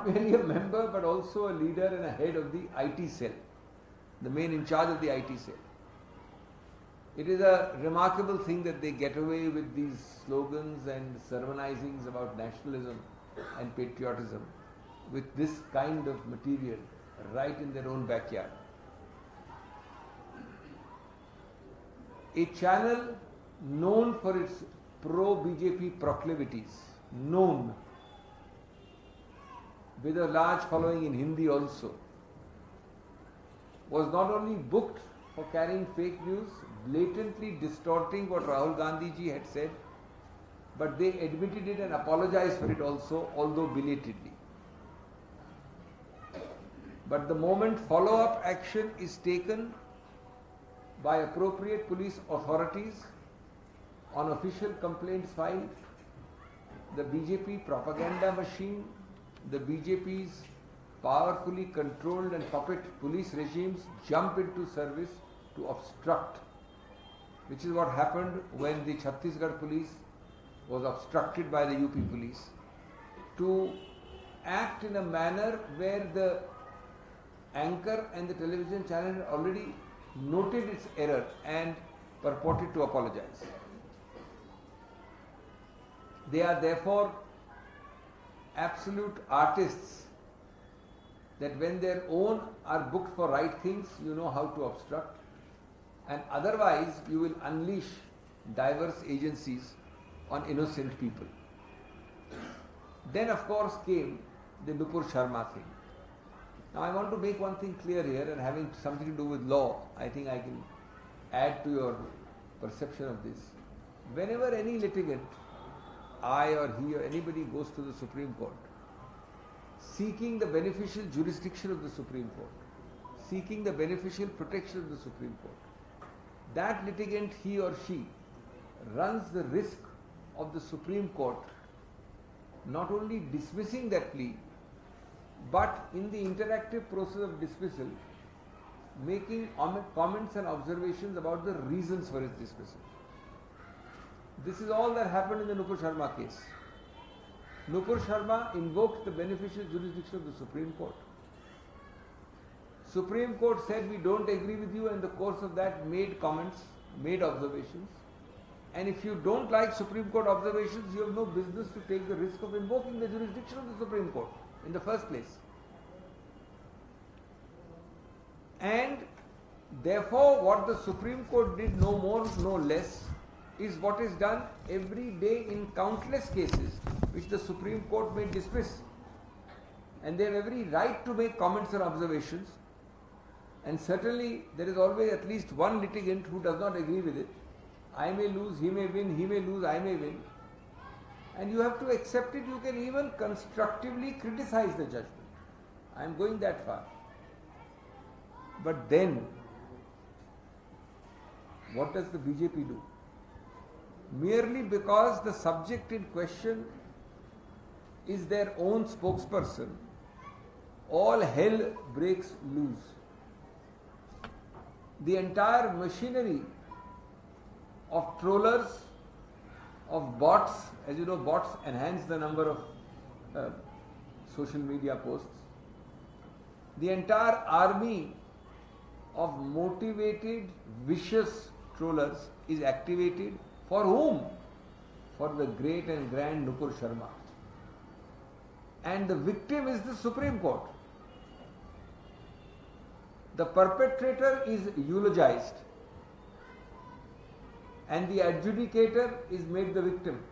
not merely a member but also a leader and a head of the IT cell, the man in charge of the IT cell. It is a remarkable thing that they get away with these slogans and sermonizings about nationalism and patriotism with this kind of material right in their own backyard. A channel known for its pro-BJP proclivities, known, with a large following in Hindi also, was not only booked for carrying fake news, blatantly distorting what Rahul Gandhi ji had said, but they admitted it and apologized for it also, although belatedly. But the moment follow-up action is taken by appropriate police authorities on official complaints filed, the BJP propaganda machine, the BJP's powerfully controlled and puppet police regimes jump into service to obstruct, which is what happened when the Chhattisgarh police was obstructed by the UP police, to act in a manner where the anchor and the television channel had already noted its error and purported to apologize. They are therefore absolute artists that when their own are booked for right things, you know how to obstruct, and otherwise you will unleash diverse agencies on innocent people. Then of course came the Nupur Sharma thing. Now I want to make one thing clear here, and having something to do with law, I think I can add to your perception of this. Whenever any litigant, I or he or anybody goes to the Supreme Court, seeking the beneficial jurisdiction of the Supreme Court, seeking the beneficial protection of the Supreme Court, that litigant, he or she, runs the risk of the Supreme Court not only dismissing that plea, but in the interactive process of dismissal, making comments and observations about the reasons for its dismissal. This is all that happened in the Nupur Sharma case. Nupur Sharma invoked the beneficial jurisdiction of the Supreme Court. Supreme Court said, we don't agree with you, and in the course of that made comments, made observations. And if you don't like Supreme Court observations, you have no business to take the risk of invoking the jurisdiction of the Supreme Court in the first place. And therefore what the Supreme Court did, no more, no less, is what is done every day in countless cases which the Supreme Court may dismiss. And they have every right to make comments or observations, and certainly there is always at least one litigant who does not agree with it. I may lose, he may win, he may lose, I may win. And you have to accept it. You can even constructively criticize the judgment. I am going that far. But then, what does the BJP do? Merely because the subject in question is their own spokesperson, all hell breaks loose. The entire machinery of trollers, of bots, as you know, bots enhance the number of social media posts. The entire army of motivated, vicious trollers is activated. For whom? For the great and grand Nupur Sharma. And the victim is the Supreme Court. The perpetrator is eulogized, and the adjudicator is made the victim.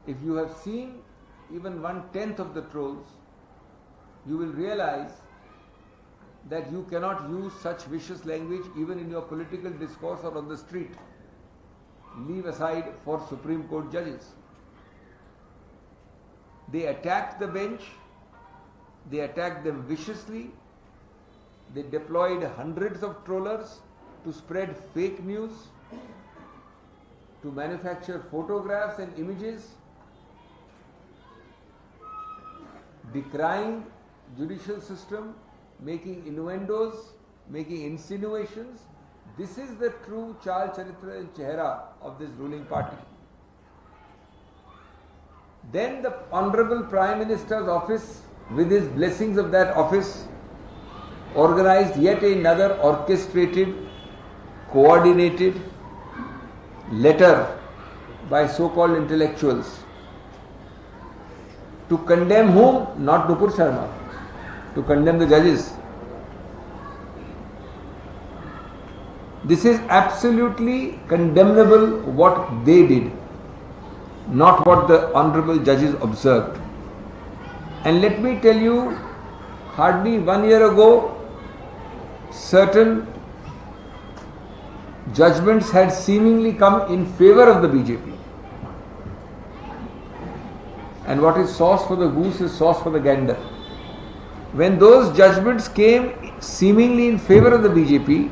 If you have seen even 1/10 of the trolls, you will realize that you cannot use such vicious language even in your political discourse or on the street. Leave aside for Supreme Court judges. They attacked the bench, they attacked them viciously, they deployed hundreds of trollers to spread fake news, to manufacture photographs and images, decrying judicial system, making innuendos, making insinuations. This is the true Chal Charitra and Chehra of this ruling party. Then the Honorable Prime Minister's office, with his blessings of that office, organized yet another orchestrated, coordinated letter by so-called intellectuals to condemn whom? Not Nupur Sharma, to condemn the judges. This is absolutely condemnable what they did, not what the honorable judges observed. And let me tell you, hardly 1 year ago, certain judgments had seemingly come in favor of the BJP. And what is sauce for the goose is sauce for the gander. When those judgments came seemingly in favor of the BJP,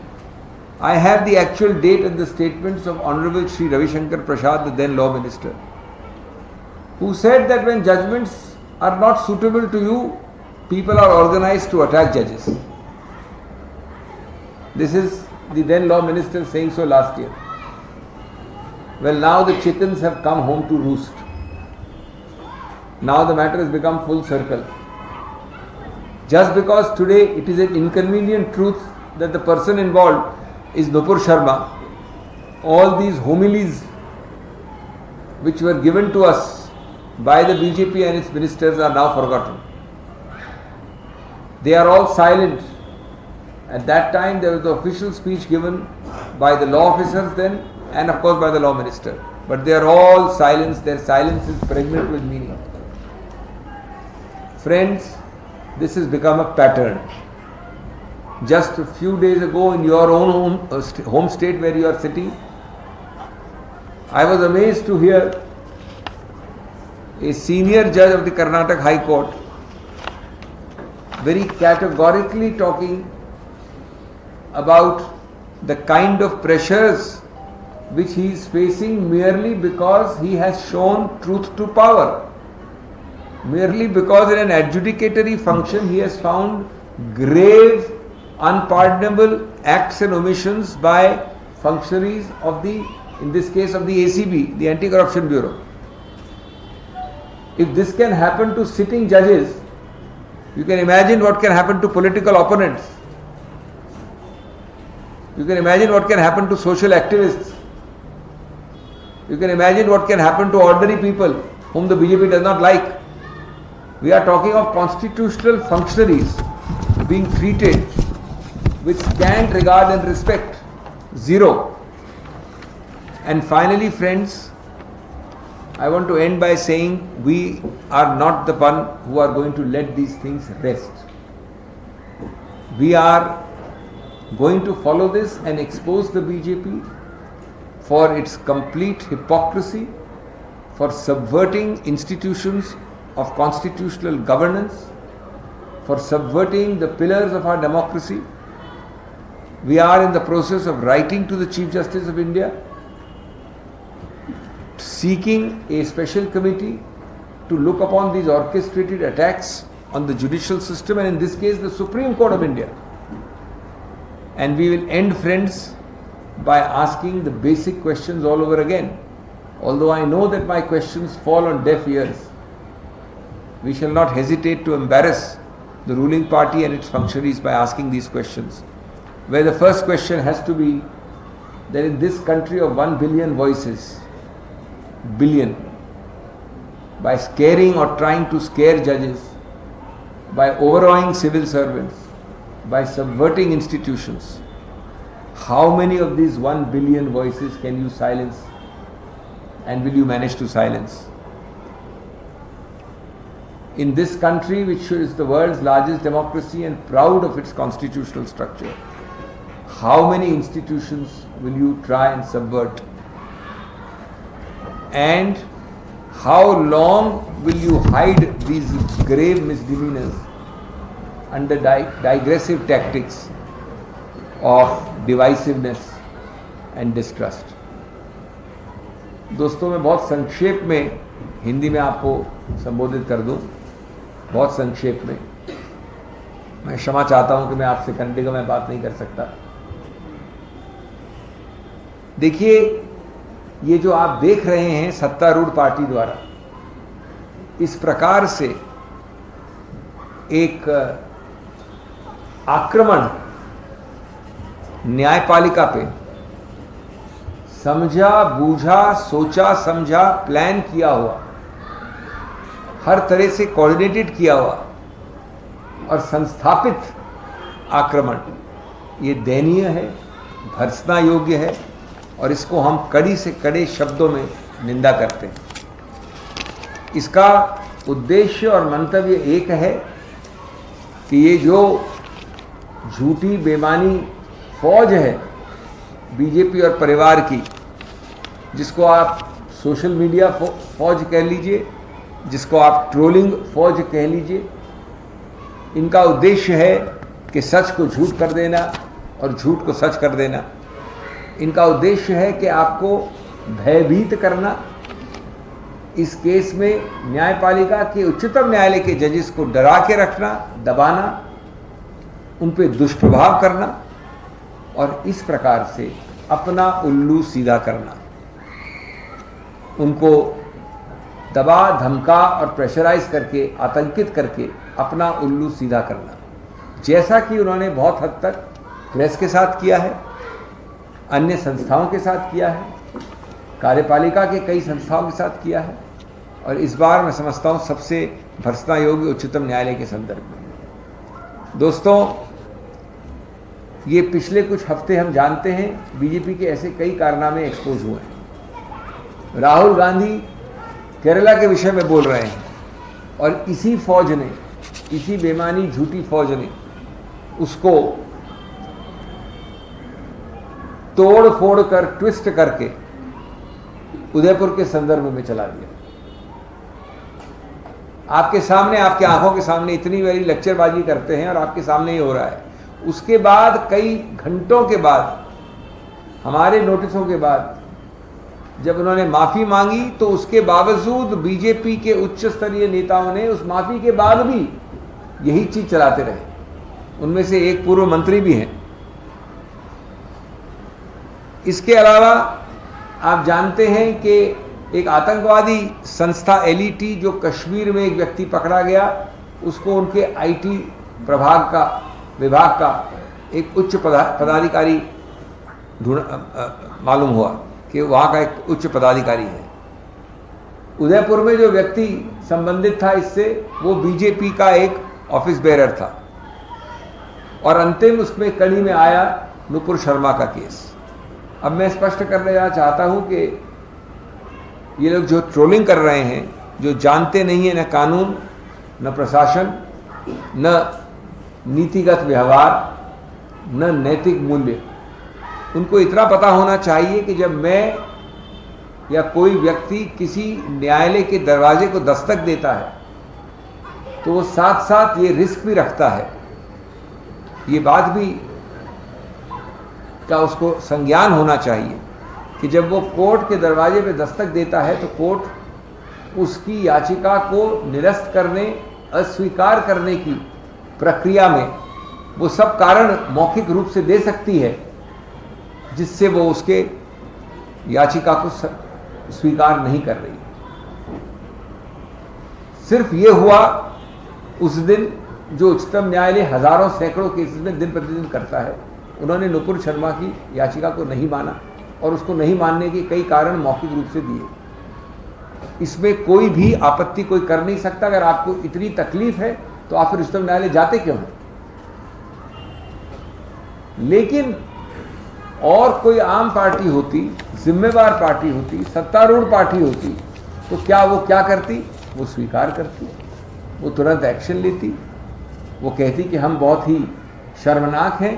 I have the actual date and the statements of Honorable Shri Ravi Shankar Prasad, the then Law Minister, who said that when judgments are not suitable to you, people are organized to attack judges. This is the then Law Minister saying so last year. Well, now the chickens have come home to roost. Now the matter has become full circle. Just because today it is an inconvenient truth that the person involved is Nupur Sharma, all these homilies which were given to us by the BJP and its ministers are now forgotten. They are all silent. At that time there was the official speech given by the law officers then and of course by the Law Minister. But they are all silent. Their silence is pregnant with meaning. Friends, this has become a pattern. Just a few days ago in your own home state where you are sitting, I was amazed to hear a senior judge of the Karnataka High Court very categorically talking about the kind of pressures which he is facing merely because he has shown truth to power. Merely because in an adjudicatory function he has found grave, unpardonable acts and omissions by functionaries of the, in this case of the ACB, the Anti-Corruption Bureau. If this can happen to sitting judges, you can imagine what can happen to political opponents. You can imagine what can happen to social activists. You can imagine what can happen to ordinary people whom the BJP does not like. We are talking of constitutional functionaries being treated with scant regard and respect. Zero. And finally, friends, I want to end by saying we are not the one who are going to let these things rest. We are going to follow this and expose the BJP for its complete hypocrisy, for subverting institutions of constitutional governance, for subverting the pillars of our democracy. We are in the process of writing to the Chief Justice of India, seeking a special committee to look upon these orchestrated attacks on the judicial system and in this case the Supreme Court of India. And we will end, friends, by asking the basic questions all over again. Although I know that my questions fall on deaf ears, we shall not hesitate to embarrass the ruling party and its functionaries by asking these questions. Where the first question has to be that in this country of 1 billion voices, by scaring or trying to scare judges, by overawing civil servants, by subverting institutions, how many of these 1 billion voices can you silence and will you manage to silence? In this country, which is the world's largest democracy and proud of its constitutional structure, how many institutions will you try and subvert? And how long will you hide these grave misdemeanors under digressive tactics of divisiveness and distrust? दोस्तों, मैं बहुत संक्षेप में हिंदी में आपको संबोधित कर दूं, बहुत संक्षेप में. मैं क्षमा चाहता हूं कि मैं आपसे कन्नड़ में बात नहीं कर सकता. देखिए, ये जो आप देख रहे हैं सत्तारूढ़ पार्टी द्वारा इस प्रकार से एक आक्रमण न्यायपालिका पे समझा बूझा सोचा समझा प्लान किया हुआ, हर तरह से कोऑर्डिनेटेड किया हुआ और संस्थापित आक्रमण ये दयनीय है, भर्त्सना योग्य है और इसको हम कड़ी से कड़े शब्दों में निंदा करते हैं। इसका उद्देश्य और मंतव्य एक है कि ये जो झूठी बेमानी फौज है बीजेपी और परिवार की, जिसको आप सोशल मीडिया फौज कह लीजिए, जिसको आप ट्रोलिंग फौज कह लीजिए, इनका उद्देश्य है कि सच को झूठ कर देना और झूठ को सच कर देना। इनका उद्देश्य है कि आपको भयभीत करना। इस केस में न्यायपालिका के उच्चतम न्यायालय के जजेस को डरा के रखना, दबाना, उन पे दुष्प्रभाव करना और इस प्रकार से अपना उल्लू सीधा करना, उनको दबा धमका और प्रेशराइज करके, आतंकित करके अपना उल्लू सीधा करना, जैसा कि उन्होंने बहुत हद तक प्रेस के साथ किया है, अन्य संस्थाओं के साथ किया है, कार्यपालिका के कई संस्थाओं के साथ किया है और इस बार मैं समझता हूँ सबसे भर्त्सना योग्य उच्चतम न्यायालय के संदर्भ में। दोस्तों, ये पिछले कुछ हफ्ते हम जानते हैं बीजेपी के ऐसे कई कारनामे एक्सपोज हुए हैं। राहुल गांधी केरला के विषय में बोल रहे हैं और इसी फौज ने, इसी बेमानी झूठी फौज ने उसको तोड़ फोड़ कर, ट्विस्ट करके उदयपुर के संदर्भ में चला दिया। आपके सामने, आपके आंखों के सामने इतनी बड़ी लेक्चरबाजी करते हैं और आपके सामने ही हो रहा है। उसके बाद कई घंटों के बाद, हमारे नोटिसों के बाद जब उन्होंने माफी मांगी तो उसके बावजूद बीजेपी के उच्च स्तरीय नेताओं ने उस माफी के बाद भी यही चीज चलाते रहे। उनमें से एक पूर्व मंत्री भी हैं। इसके अलावा आप जानते हैं कि एक आतंकवादी संस्था एलईटी, जो कश्मीर में एक व्यक्ति पकड़ा गया, उसको उनके आईटी विभाग का एक उच्च पदाधिकारी मालूम हुआ कि वहाँ का एक उच्च पदाधिकारी है। उदयपुर में जो व्यक्ति संबंधित था इससे, वो बीजेपी का एक ऑफिस बेरर था और अंतिम उसमें कड़ी में आया नुपुर शर्मा का केस। अब मैं स्पष्ट कर देना चाहता हूं कि ये लोग जो ट्रोलिंग कर रहे हैं, जो जानते नहीं है न कानून, न प्रशासन, न नीतिगत व्यवहार, न नैतिक मूल्य, उनको इतना पता होना चाहिए कि जब मैं या कोई व्यक्ति किसी न्यायालय के दरवाजे को दस्तक देता है तो वो साथ साथ ये रिस्क भी रखता है, ये बात भी का उसको संज्ञान होना चाहिए कि जब वो कोर्ट के दरवाजे पे दस्तक देता है तो कोर्ट उसकी याचिका को निरस्त करने, अस्वीकार करने की प्रक्रिया में वो सब कारण मौखिक रूप से दे सकती है जिससे वो उसके याचिका को स्वीकार नहीं कर रही। सिर्फ ये हुआ उस दिन, जो उच्चतम न्यायालय हजारों सैकड़ों केसेस में दिन प्रतिदिन करता है। उन्होंने नुपुर शर्मा की याचिका को नहीं माना और उसको नहीं मानने के कई कारण मौखिक रूप से दिए। इसमें कोई भी आपत्ति कोई कर नहीं सकता। अगर आपको इतनी तकलीफ है तो आप फिर उच्चतम न्यायालय जाते क्यों हैं? लेकिन और कोई आम पार्टी होती, जिम्मेवार पार्टी होती, सत्तारूढ़ पार्टी होती तो क्या वो क्या करती? वो स्वीकार करती, वो तुरंत एक्शन लेती, वो कहती कि हम बहुत ही शर्मनाक हैं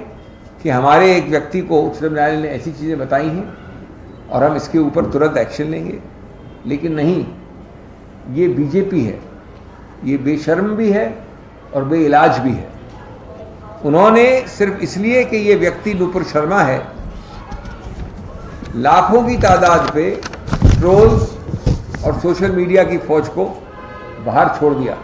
कि हमारे एक व्यक्ति को उच्चतम न्यायालय ने ऐसी चीज़ें बताई हैं और हम इसके ऊपर तुरंत एक्शन लेंगे। लेकिन नहीं, ये बीजेपी है, ये बेशर्म भी है और बेइलाज भी है। उन्होंने सिर्फ इसलिए कि ये व्यक्ति नुपुर शर्मा है, लाखों की तादाद पे ट्रोल्स और सोशल मीडिया की फौज को बाहर छोड़ दिया।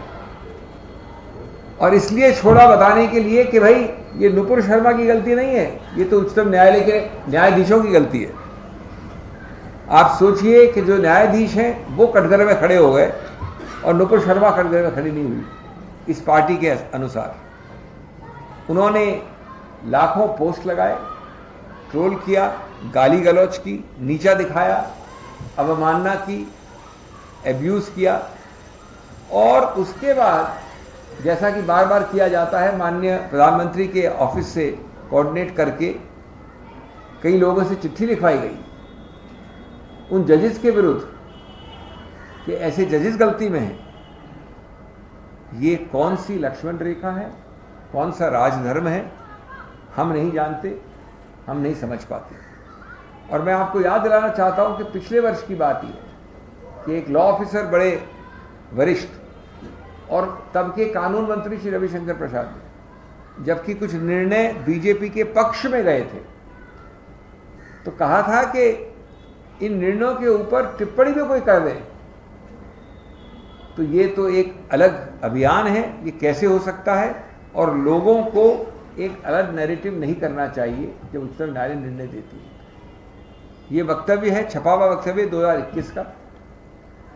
और इसलिए छोड़ा बताने के लिए कि भाई ये नुपुर शर्मा की गलती नहीं है, ये तो उच्चतम न्यायालय के न्यायाधीशों की गलती है। आप सोचिए कि जो न्यायाधीश हैं वो कटघरे में खड़े हो गए और नुपुर शर्मा कटघरे में खड़ी नहीं हुई इस पार्टी के अनुसार। उन्होंने लाखों पोस्ट लगाए, ट्रोल किया, गाली गलौज की, नीचा दिखाया, अवमानना की, एब्यूज किया, और उसके बाद जैसा कि बार बार किया जाता है, माननीय प्रधानमंत्री के ऑफिस से कोऑर्डिनेट करके कई लोगों से चिट्ठी लिखवाई गई उन जजेस के विरुद्ध कि ऐसे जजेस गलती में हैं। ये कौन सी लक्ष्मण रेखा है, कौन सा राजधर्म है, हम नहीं जानते, हम नहीं समझ पाते। और मैं आपको याद दिलाना चाहता हूं कि पिछले वर्ष की बात ही है कि एक लॉ ऑफिसर, बड़े वरिष्ठ और तब के कानून मंत्री श्री रविशंकर प्रसाद ने, जबकि कुछ निर्णय बीजेपी के पक्ष में गए थे, तो कहा था कि इन निर्णयों के ऊपर टिप्पणी भी कोई कर दे तो ये तो एक अलग अभियान है, ये कैसे हो सकता है, और लोगों को एक अलग नैरेटिव नहीं करना चाहिए जब उच्चतम न्यायालय निर्णय देती है। ये वक्तव्य है, छपा हुआ वक्तव्य 2021 का,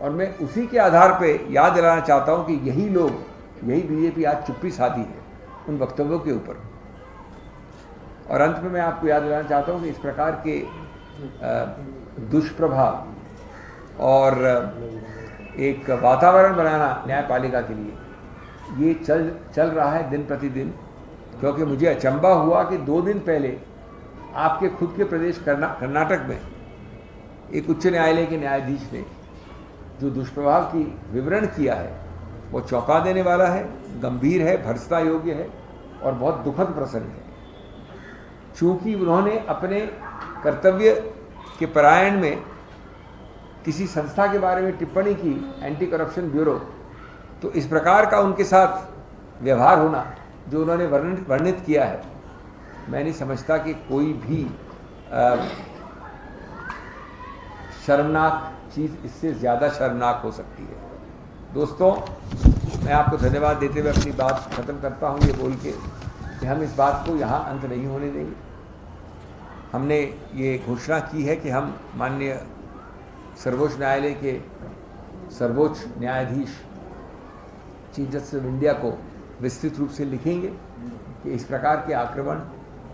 और मैं उसी के आधार पे याद दिलाना चाहता हूं कि यही लोग, यही बीजेपी आज चुप्पी साधी है उन वक्तव्यों के ऊपर। और अंत में मैं आपको याद दिलाना चाहता हूं कि इस प्रकार के दुष्प्रभाव और एक वातावरण बनाना न्यायपालिका के लिए ये चल रहा है दिन प्रतिदिन। क्योंकि मुझे अचंभा हुआ कि 2 दिन पहले आपके खुद के प्रदेश कर्नाटक में एक उच्च न्यायालय के न्यायाधीश ने जो दुष्प्रभाव की विवरण किया है वो चौंका देने वाला है, गंभीर है, भर्त्सना योग्य है और बहुत दुखद प्रसंग है। चूंकि उन्होंने अपने कर्तव्य के परायण में किसी संस्था के बारे में टिप्पणी की, एंटी करप्शन ब्यूरो, तो इस प्रकार का उनके साथ व्यवहार होना जो उन्होंने वर्णित किया है, मैं नहीं समझता कि कोई भी शर्मनाक चीज़ इससे ज़्यादा शर्मनाक हो सकती है। दोस्तों, मैं आपको धन्यवाद देते हुए अपनी बात ख़त्म करता हूँ ये बोल के कि हम इस बात को यहाँ अंत नहीं होने देंगे। हमने ये घोषणा की है कि हम माननीय सर्वोच्च न्यायालय के सर्वोच्च न्यायाधीश चीफ जस्टिस ऑफ इंडिया को विस्तृत रूप से लिखेंगे कि इस प्रकार के आक्रमण,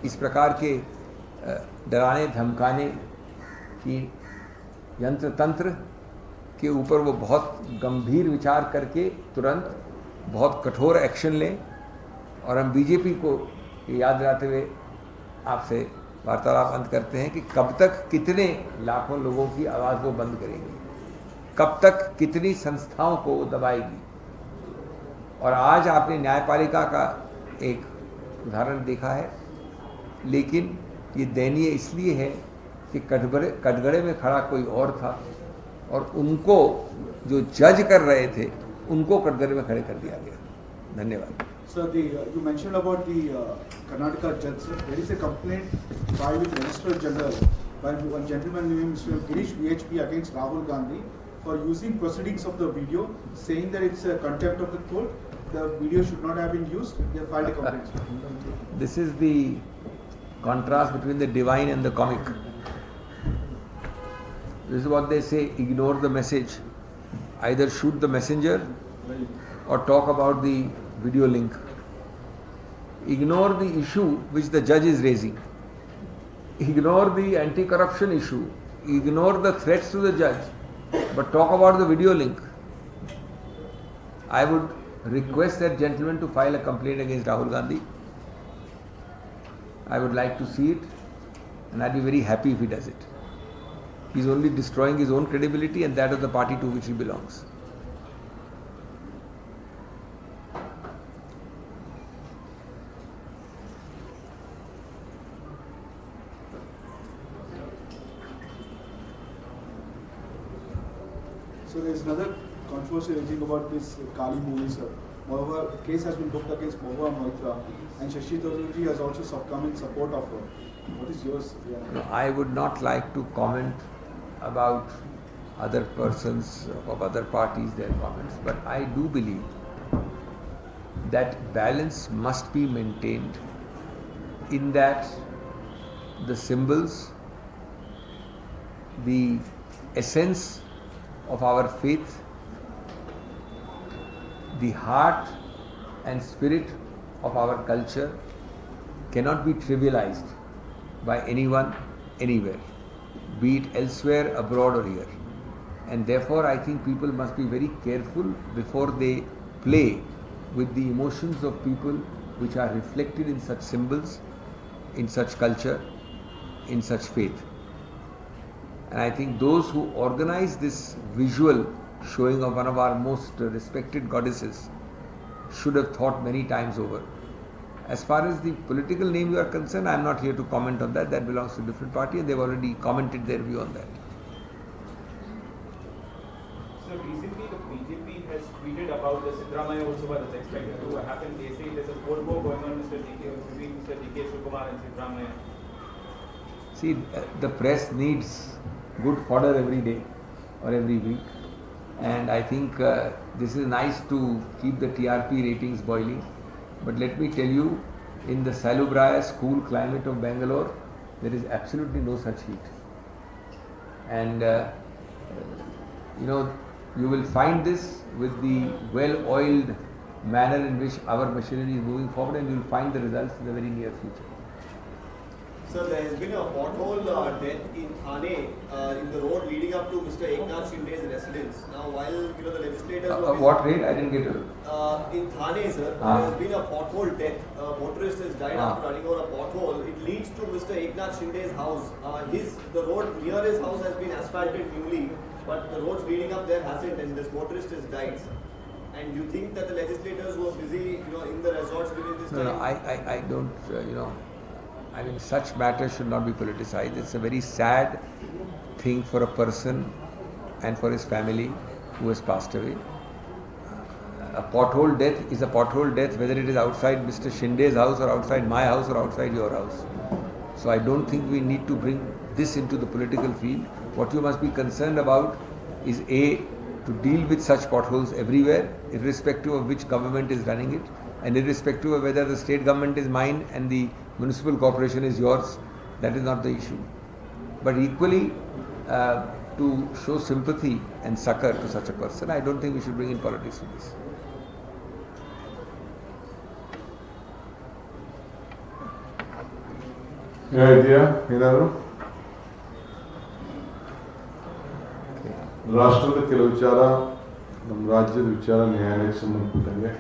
इस प्रकार के डराने धमकाने की यंत्र तंत्र के ऊपर वो बहुत गंभीर विचार करके तुरंत बहुत कठोर एक्शन लें। और हम बीजेपी को ये याद दिलाते हुए आपसे वार्तालाप अंत करते हैं कि कब तक कितने लाखों लोगों की आवाज़ वो बंद करेंगे, कब तक कितनी संस्थाओं को दबाएगी। और आज आपने न्यायपालिका का एक उदाहरण देखा है, लेकिन ये दयनीय इसलिए है कि कटघरे में खड़ा कोई और था और उनको जो जज कर रहे थे उनको कटघरे में खड़े कर दिया गया। धन्यवाद। Sir, you mentioned about the Karnataka judge. Sir, there is a complaint filed with Registrar General by one gentleman named Mr. Girish VHP against Rahul Gandhi for using proceedings of the video, saying that it's a contempt of the court. The video should not have been used. They have filed a complaint. This is the contrast between the divine and the comic. This is what they say: ignore the message, either shoot the messenger or talk about the video link. Ignore the issue which the judge is raising. Ignore the anti-corruption issue. Ignore the threats to the judge, but talk about the video link. I would request that gentleman to file a complaint against Rahul Gandhi. I would like to see it, and I'd be very happy if he does it. He's only destroying his own credibility and that of the party to which he belongs. So there is another controversy raging about this Kali movie, sir. Moreover, a case has been booked against Mohua Moitra, and Shashi Tharoorji has also come in support of her. What is yours? Yeah. No, I would not like to comment about other persons of other parties, their comments, but I do believe that balance must be maintained in that the symbols, the essence of our faith the heart and spirit of our culture cannot be trivialized by anyone, anywhere, be it elsewhere, abroad or here. And therefore I think people must be very careful before they play with the emotions of people which are reflected in such symbols, in such culture, in such faith. And I think those who organize this visual showing of one of our most respected goddesses should have thought many times over. As far as the political name you are concerned, I am not here to comment on that. That belongs to a different party and they have already commented their view on that. So recently the BJP has tweeted about the Siddaramaiah Utsav that's expected to happen. They say there's a cold war going on between Mr. D.K. Shivakumar and Siddaramaiah. See, the press needs good fodder every day or every week. And I think this is nice to keep the TRP ratings boiling. But let me tell you, in the salubrious, cool climate of Bangalore, there is absolutely no such heat. And you will find this with the well-oiled manner in which our machinery is moving forward, and you will find the results in the very near future. Sir, there has been a pothole death in Thane, in the road leading up to Mr. Eknath Shinde's residence. Now, while the legislators what rate? I didn't get it. In Thane, sir, there has been a pothole death. A motorist has died after running over a pothole. It leads to Mr. Eknath Shinde's house. The road near his house has been asphalted newly, but the roads leading up there hasn't, and this motorist has died, sir. And you think that the legislators who are busy, in the resorts during this time? No, I don't, I mean, such matters should not be politicized. It's a very sad thing for a person and for his family who has passed away. A pothole death is a pothole death, whether it is outside Mr. Shinde's house or outside my house or outside your house. So I don't think we need to bring this into the political field. What you must be concerned about is to deal with such potholes everywhere, irrespective of which government is running it, and irrespective of whether the state government is mine and the municipal corporation is yours. That is not the issue. But equally, to show sympathy and succor to such a person, I don't think we should bring in politics to this. ರಾಷ್ಟ್ರದ ಕೆಲವು ವಿಚಾರ ನಮ್ಮ ರಾಜ್ಯದ ವಿಚಾರ ನ್ಯಾಯಾಲಯಕ್ಕೆ ಸಂಬಂಧಪಟ್ಟಂಗೆ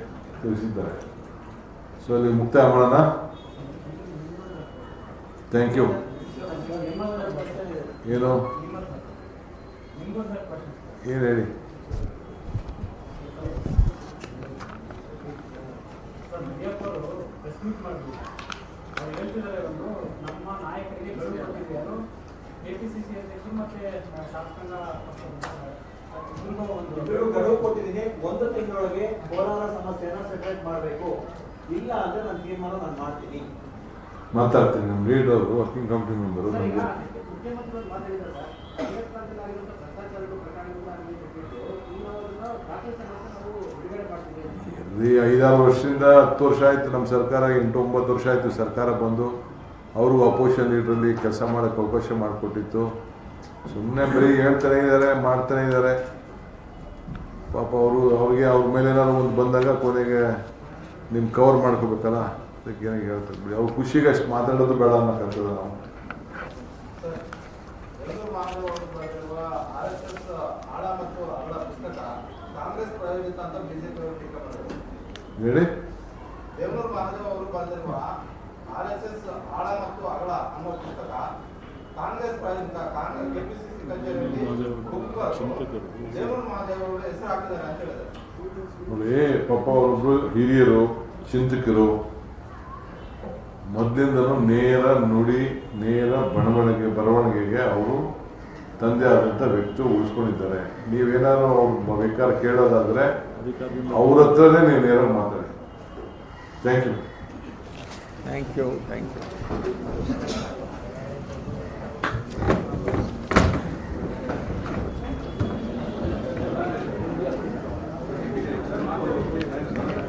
ತಿಳಿಸಿದ್ದಾರೆ. So ಅಲ್ಲಿ ಮುಕ್ತಾಯ ಮಾಡೋಣ. Thank you. ಏನು ಹೇಳಿ? ನಮ್ಮ ನಾಯಕರಿಗೆ ಕೆಪಿಸಿಸಿ ಅಧ್ಯಕ್ಷರು ಮತ್ತೆ ಶಾಸಕಾಂಗ ಇಬ್ಬರು ಗಡುವು ಕೊಟ್ಟಿದ್ದೀನಿ. 1 ತಿಂಗಳೊಳಗೆ ಕೋಲಾರ ಸಮಸ್ಯೆನ ಸೆಪರೇಟ್ ಮಾಡಬೇಕು, ಇಲ್ಲ ಅಂದ್ರೆ ನಾನು ತೀರ್ಮಾನ ಮಾಡ್ತೀನಿ. ಮಾತಾಡ್ತೀನಿ. ನಮ್ಮ ಲೀಡರ್ ವರ್ಕಿಂಗ್ ಕಮಿಟಿ ಮೆಂಬರು ಮುಖ್ಯಮಂತ್ರಿಗಳು ಮಾತಾಡಿದ್ದಾರೆ ಭ್ರಷ್ಟಾಚಾರಗಳು ಪ್ರಕರಣಗಳು ಬಿಡುಗಡೆ ಮಾಡ್ತೀವಿ. 5-6 ವರ್ಷದಿಂದ 10 ವರ್ಷ ಆಯಿತು ನಮ್ಮ ಸರ್ಕಾರ, 8-9 ವರ್ಷ ಆಯಿತು ಸರ್ಕಾರ ಬಂದು. ಅವರು ಅಪೋಸಿಷನ್ ಲೀಡ್ರಲ್ಲಿ ಕೆಲಸ ಮಾಡೋಕ್ಕೆ ಅವಕಾಶ ಮಾಡಿಕೊಟ್ಟಿತ್ತು. ಸುಮ್ಮನೆ ಬರೀ ಹೇಳ್ತಾನೆ ಇದ್ದಾರೆ, ಮಾಡ್ತಾನೆ ಇದ್ದಾರೆ. ಪಾಪ ಅವ್ರಿಗೆ ಅವ್ರ ಮೇಲೆ ಏನಾದ್ರು ಒಂದು ಬಂದಾಗ ಕೊನೆಗೆ ನಿಮ್ಮ ಕವರ್ ಮಾಡ್ಕೋಬೇಕಲ್ಲ, ಅದಕ್ಕೆ ಏನಾಗಿ ಹೇಳ್ತಾರೆ ಬಿಡಿ. ಅವ್ರ ಖುಷಿಗೆ ಅಷ್ಟು ಮಾತಾಡೋದು ಬೇಡ ಅನ್ನೋಕ್ಕಂತದ ನಾವು. ಹೇಳಿ. ದೇವನೂರು ಮಹಾದೇವ್ ಅವರು ಬರೆದಿರುವ RSS ಆಳ ಮತ್ತು ಅಗಲ ಅನ್ನೋ ಪುಸ್ತಕ ಕಾಂಗ್ರೆಸ್ ಪ್ರಾಯೋಜಿತ ಕೆಪಿಸಿಸಿ ಕಚೇರಿಯಲ್ಲಿ ದೇವನೂರು ಮಹಾದೇವ್ ಅವರು ಹೆಸರು ಹಾಕಿದ್ದಾರೆ ಅಂತ ಹೇಳಿದ್ದಾರೆ. ನೋಡಿ, ಪಾಪ ಅವರೊಬ್ರು ಹಿರಿಯರು, ಚಿಂತಕರು, ಮೊದಲಿಂದಲೂ ನೇರ ನುಡಿ, ನೇರ ಬರವಣಿಗೆಗೆ ಅವರು ತಂದೆ ಆದಂಥ ವ್ಯಕ್ತಿ ಉಳಿಸ್ಕೊಂಡಿದ್ದಾರೆ. ನೀವೇನಾದ್ರು ಅವ್ರ ಬೇಕಾದ ಕೇಳೋದಾದ್ರೆ ಅವ್ರ ಹತ್ರನೇ ನೀವು ನೇರ ಮಾತಾಡಿ. Thank you. Thank you.